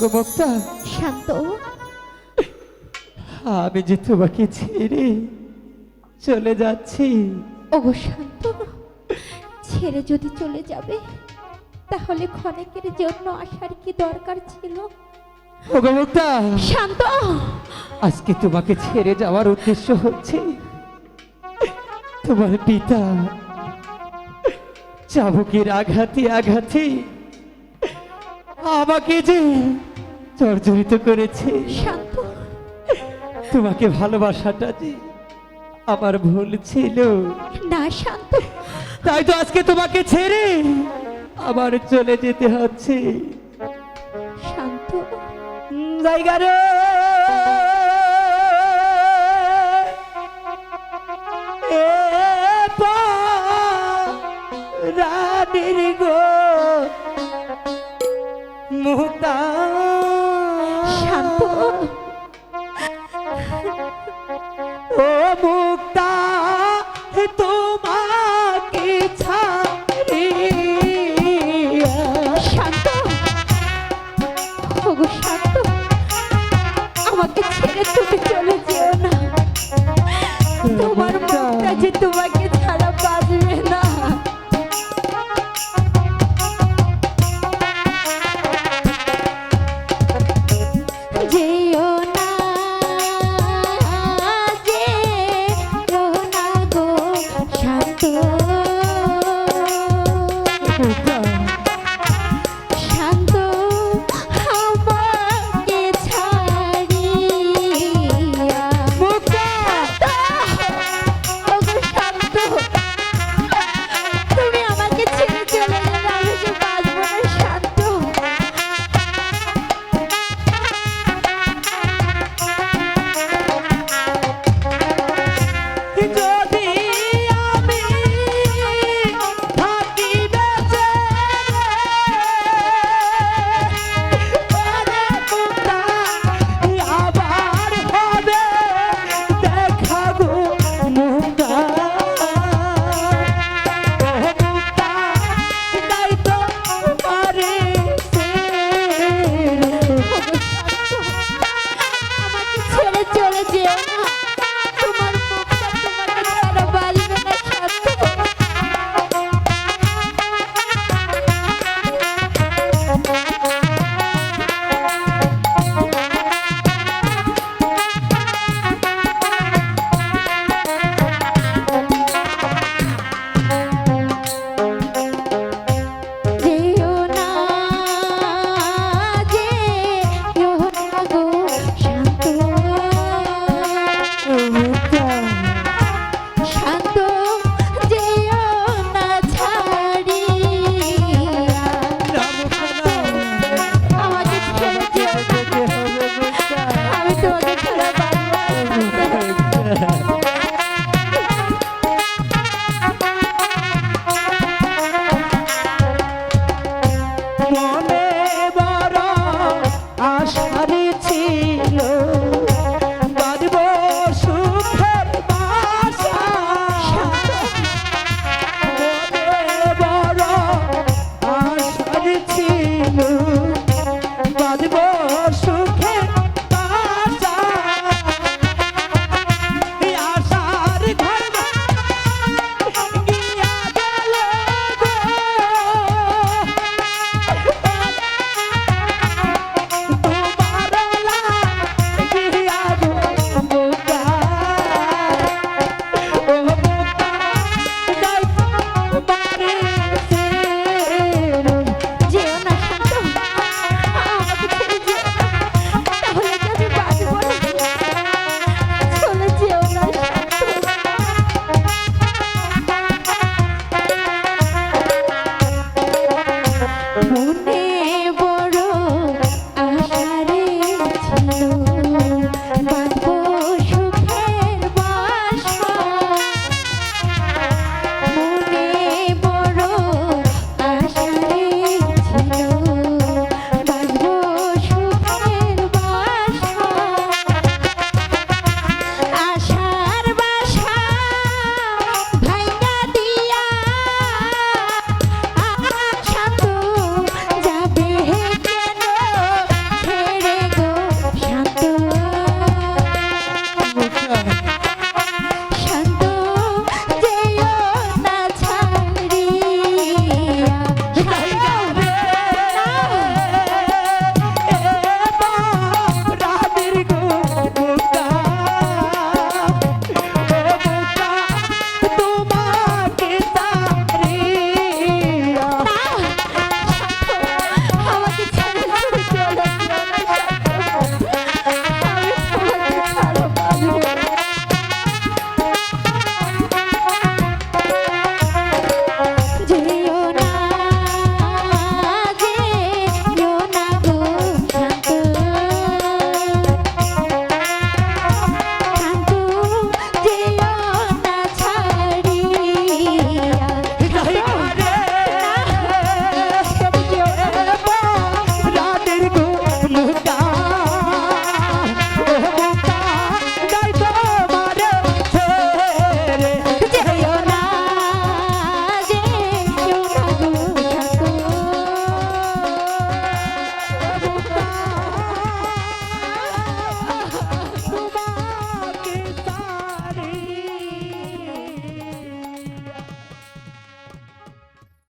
ওগো মুক্তা, শান্ত, আমি যে তোমাকে ছেড়ে চলে যাচ্ছি। ওগো শান্ত, ছেড়ে যদি চলে যাবে তাহলে ক্ষণিকের জন্য আসার কি দরকার ছিল? ওগো মুক্তা, শান্ত, আজকে তোমাকে ছেড়ে যাওয়ার উদ্দেশ্য হচ্ছে তোমার পিতা চাবুকের আঘাতে আঘাতে আমাকে যে জর্জরিত করেছে। শান্ত, তোমাকে ভালোবাসাটা যে আমার ভুল ছিল, না শান্ত, তাই তো আজকে তোমাকে ছেড়ে আবার চলে যেতে হচ্ছে। শান্ত, জায়গা রে এ রানীর গো মুক্তা, শান্ত, ও মুক্তা, তোমাকে ছাড়িয়া। শান্ত, ওগো শান্ত, আমাকে ছেড়ে তুমি চলে যেও না। তোমার মুখটা যে তোমাকে ছাড়া বাঁচবে না। যেও না, যেও না গো শান্ত, মুক্তা, শান্ত, আমাকে ছাড়িয়া। মুক্তা, ওগো শান্ত, তুমি আমাকে ছেড়ে চলে গেলে আমি যে বাঁচবো না। শান্ত, জয়